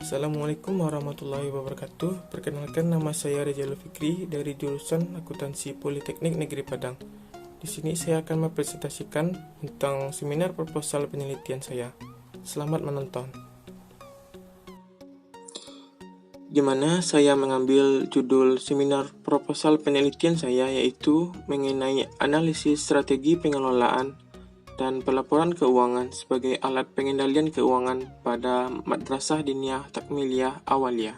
Assalamualaikum warahmatullahi wabarakatuh. Perkenalkan, nama saya Rejalul Fikri dari jurusan Akuntansi Politeknik Negeri Padang. Di sini saya akan mempresentasikan tentang seminar proposal penelitian saya. Selamat menonton. Di mana saya mengambil judul seminar proposal penelitian saya, yaitu mengenai analisis strategi pengelolaan dan pelaporan keuangan sebagai alat pengendalian keuangan pada Madrasah Diniyah Takmiliyah Awaliyah.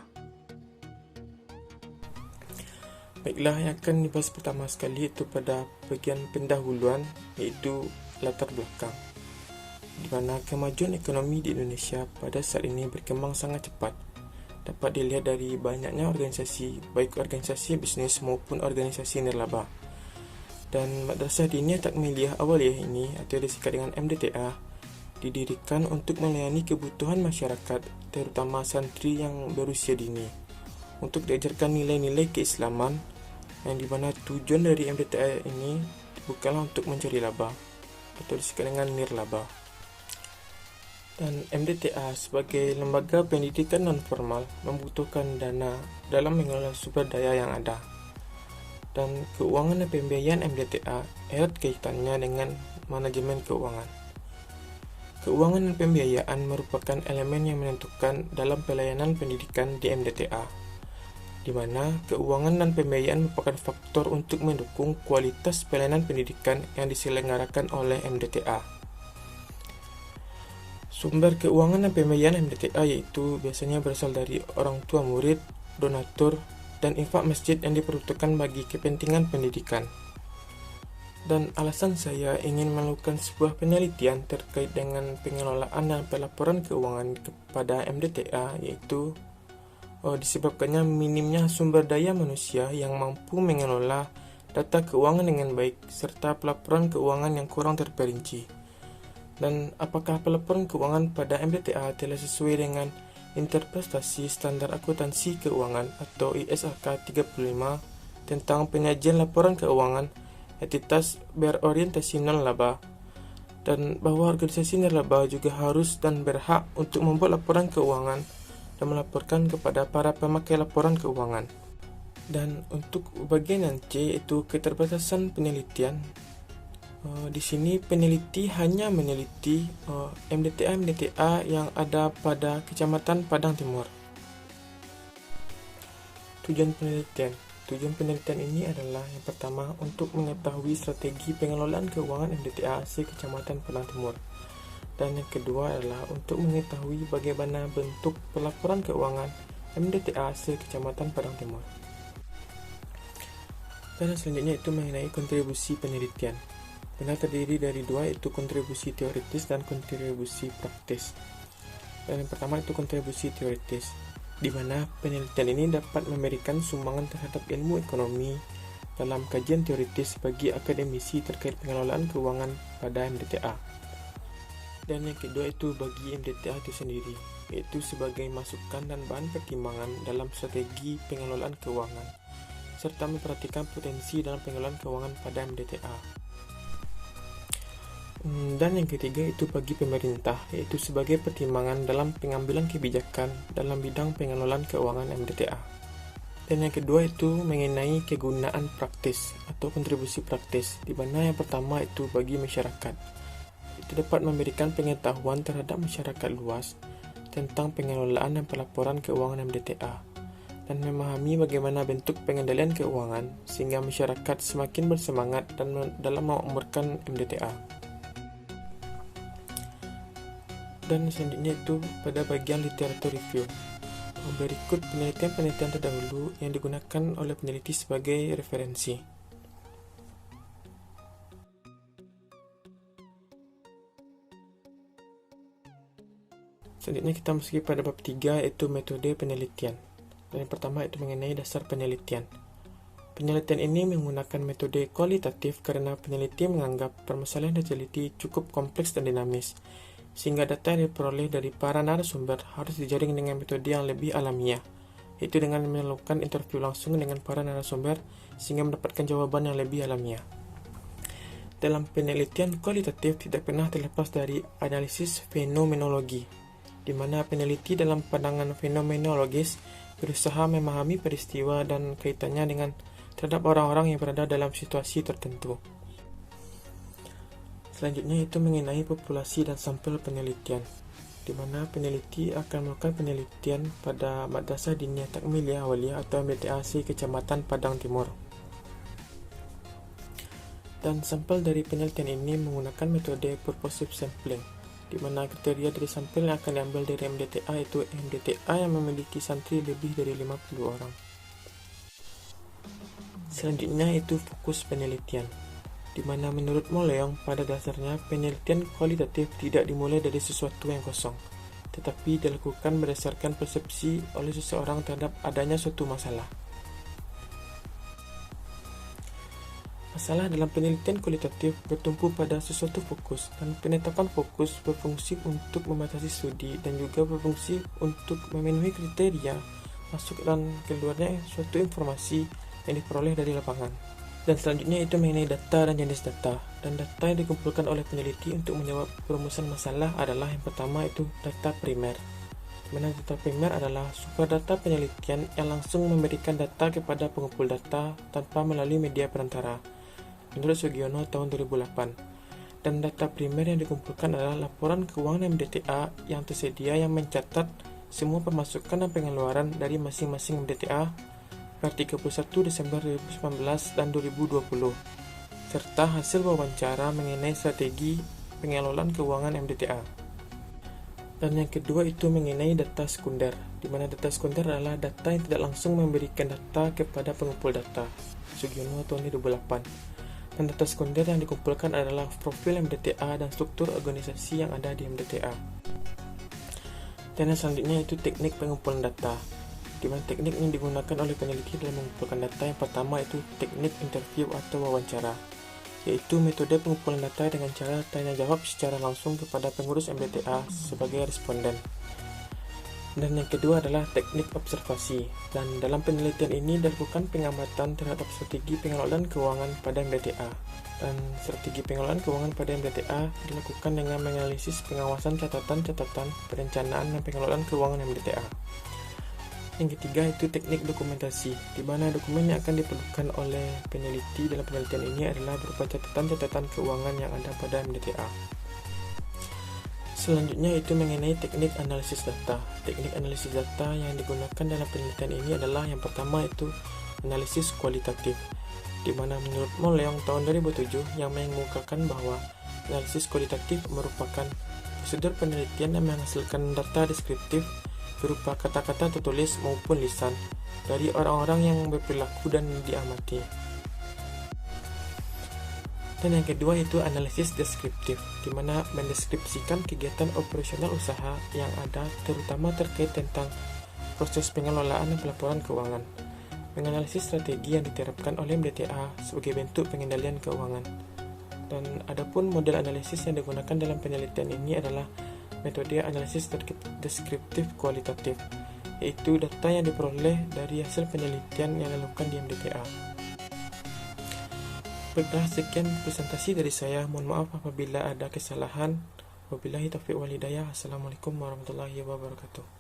Baiklah, yang akan dibahas pertama sekali itu pada bagian pendahuluan, yaitu latar belakang, di mana kemajuan ekonomi di Indonesia pada saat ini berkembang sangat cepat. Dapat dilihat dari banyaknya organisasi, baik organisasi bisnis maupun organisasi nirlaba. Dan Madrasah Diniyah Takmiliyah Awaliyah ini, atau disingkat dengan MDTA, didirikan untuk melayani kebutuhan masyarakat, terutama santri yang berusia dini, untuk diajarkan nilai-nilai keislaman, yang dimana tujuan dari MDTA ini bukanlah untuk mencari laba, atau disingkat dengan nirlaba. Dan MDTA sebagai lembaga pendidikan non-formal membutuhkan dana dalam mengelola sumber daya yang ada. Dan keuangan dan pembiayaan MDTA erat kaitannya dengan manajemen keuangan. Keuangan dan pembiayaan merupakan elemen yang menentukan dalam pelayanan pendidikan di MDTA, di mana keuangan dan pembiayaan merupakan faktor untuk mendukung kualitas pelayanan pendidikan yang diselenggarakan oleh MDTA. Sumber keuangan dan pembiayaan MDTA yaitu biasanya berasal dari orang tua murid, donatur, dan infak masjid yang diperuntukkan bagi kepentingan pendidikan. Dan alasan saya ingin melakukan sebuah penelitian terkait dengan pengelolaan dan pelaporan keuangan kepada MDTA yaitu disebabkannya minimnya sumber daya manusia yang mampu mengelola data keuangan dengan baik serta pelaporan keuangan yang kurang terperinci. Dan apakah pelaporan keuangan pada MDTA telah sesuai dengan Interpretasi Standar Akuntansi Keuangan atau ISAK 35 tentang penyajian laporan keuangan entitas berorientasi non-laba, dan bahwa organisasi nirlaba juga harus dan berhak untuk membuat laporan keuangan dan melaporkan kepada para pemakai laporan keuangan. Dan untuk bagian yang C, itu keterbatasan penelitian. Di sini peneliti hanya meneliti MDTA yang ada pada Kecamatan Padang Timur. Tujuan penelitian ini adalah yang pertama untuk mengetahui strategi pengelolaan keuangan MDTA se-Kecamatan Padang Timur. Dan yang kedua adalah untuk mengetahui bagaimana bentuk pelaporan keuangan MDTA se-Kecamatan Padang Timur. Dan selanjutnya itu mengenai kontribusi penelitian. Benar terdiri dari dua, yaitu kontribusi teoritis dan kontribusi praktis. Dan yang pertama itu kontribusi teoritis, di mana penelitian ini dapat memberikan sumbangan terhadap ilmu ekonomi dalam kajian teoritis bagi akademisi terkait pengelolaan keuangan pada MDTA. Dan yang kedua itu bagi MDTA itu sendiri, yaitu sebagai masukan dan bahan pertimbangan dalam strategi pengelolaan keuangan, serta memperhatikan potensi dalam pengelolaan keuangan pada MDTA. Dan yang ketiga itu bagi pemerintah, yaitu sebagai pertimbangan dalam pengambilan kebijakan dalam bidang pengelolaan keuangan MDTA. Dan yang kedua itu mengenai kegunaan praktis atau kontribusi praktis, di mana yang pertama itu bagi masyarakat. Itu dapat memberikan pengetahuan terhadap masyarakat luas tentang pengelolaan dan pelaporan keuangan MDTA, dan memahami bagaimana bentuk pengendalian keuangan sehingga masyarakat semakin bersemangat dalam memakmurkan MDTA. Dan selanjutnya itu pada bagian literatur review. Berikut penelitian-penelitian terdahulu yang digunakan oleh peneliti sebagai referensi. Selanjutnya kita masuki pada bab 3, yaitu metode penelitian. Dan yang pertama itu mengenai dasar penelitian. Penelitian ini menggunakan metode kualitatif karena peneliti menganggap permasalahan yang diteliti cukup kompleks dan dinamis, sehingga data yang diperoleh dari para narasumber harus dijaring dengan metode yang lebih alamiah, yaitu dengan melakukan interview langsung dengan para narasumber sehingga mendapatkan jawaban yang lebih alamiah. Dalam penelitian kualitatif tidak pernah terlepas dari analisis fenomenologi, di mana peneliti dalam pandangan fenomenologis berusaha memahami peristiwa dan kaitannya dengan terhadap orang-orang yang berada dalam situasi tertentu. Selanjutnya itu mengenai populasi dan sampel penelitian, di mana peneliti akan melakukan penelitian pada Madrasah Diniyah Takmiliyah Awaliyah atau MDTA Kecamatan Padang Timur. Dan sampel dari penelitian ini menggunakan metode purposive sampling, di mana kriteria dari sampel yang akan diambil dari MDTA itu MDTA yang memiliki santri lebih dari 50 orang. Selanjutnya itu fokus penelitian, di mana menurut Moleong pada dasarnya penelitian kualitatif tidak dimulai dari sesuatu yang kosong, tetapi dilakukan berdasarkan persepsi oleh seseorang terhadap adanya suatu masalah. Masalah dalam penelitian kualitatif bertumpu pada sesuatu fokus, dan penetapan fokus berfungsi untuk membatasi studi dan juga berfungsi untuk memenuhi kriteria masuk dan keluarnya suatu informasi yang diperoleh dari lapangan. Dan selanjutnya itu mengenai data dan jenis data. Dan data yang dikumpulkan oleh peneliti untuk menjawab perumusan masalah adalah yang pertama itu data primer. Dimana data primer adalah sumber data penelitian yang langsung memberikan data kepada pengumpul data tanpa melalui media perantara, menurut Sugiono tahun 2008. Dan data primer yang dikumpulkan adalah laporan keuangan MDTA yang tersedia yang mencatat semua pemasukan dan pengeluaran dari masing-masing MDTA per 31 Desember 2019 dan 2020, serta hasil wawancara mengenai strategi pengelolaan keuangan MDTA. Dan yang kedua itu mengenai data sekunder, di mana data sekunder adalah data yang tidak langsung memberikan data kepada pengumpul data, Sugiono tahun 2008. Dan data sekunder yang dikumpulkan adalah profil MDTA dan struktur organisasi yang ada di MDTA. Dan yang selanjutnya itu teknik pengumpulan data, di mana teknik yang digunakan oleh peneliti dalam mengumpulkan data yang pertama itu teknik interview atau wawancara, yaitu metode pengumpulan data dengan cara tanya jawab secara langsung kepada pengurus MDTA sebagai responden. Dan yang kedua adalah teknik observasi, dan dalam penelitian ini dilakukan pengamatan terhadap strategi pengelolaan keuangan pada MDTA. Dan strategi pengelolaan keuangan pada MDTA dilakukan dengan menganalisis pengawasan catatan-catatan, perencanaan dan pengelolaan keuangan MDTA. Yang ketiga itu teknik dokumentasi, di mana dokumen yang akan diperlukan oleh peneliti dalam penelitian ini adalah berupa catatan-catatan keuangan yang ada pada MDTA. Selanjutnya itu mengenai teknik analisis data. Teknik analisis data yang digunakan dalam penelitian ini adalah yang pertama itu analisis kualitatif, di mana menurut Moleong tahun 2007 yang mengemukakan bahwa analisis kualitatif merupakan prosedur penelitian yang menghasilkan data deskriptif berupa kata-kata tertulis maupun lisan dari orang-orang yang berperilaku dan diamati. Dan yang kedua itu analisis deskriptif, di mana mendeskripsikan kegiatan operasional usaha yang ada, terutama terkait tentang proses pengelolaan dan pelaporan keuangan. Menganalisis strategi yang diterapkan oleh MDTA sebagai bentuk pengendalian keuangan. Dan adapun model analisis yang digunakan dalam penelitian ini adalah metode analisis deskriptif kualitatif, yaitu data yang diperoleh dari hasil penelitian yang dilakukan di MDTA. Baiklah, sekian presentasi dari saya. Mohon maaf apabila ada kesalahan. Wabillahi taufiq wal hidayah. Assalamualaikum warahmatullahi wabarakatuh.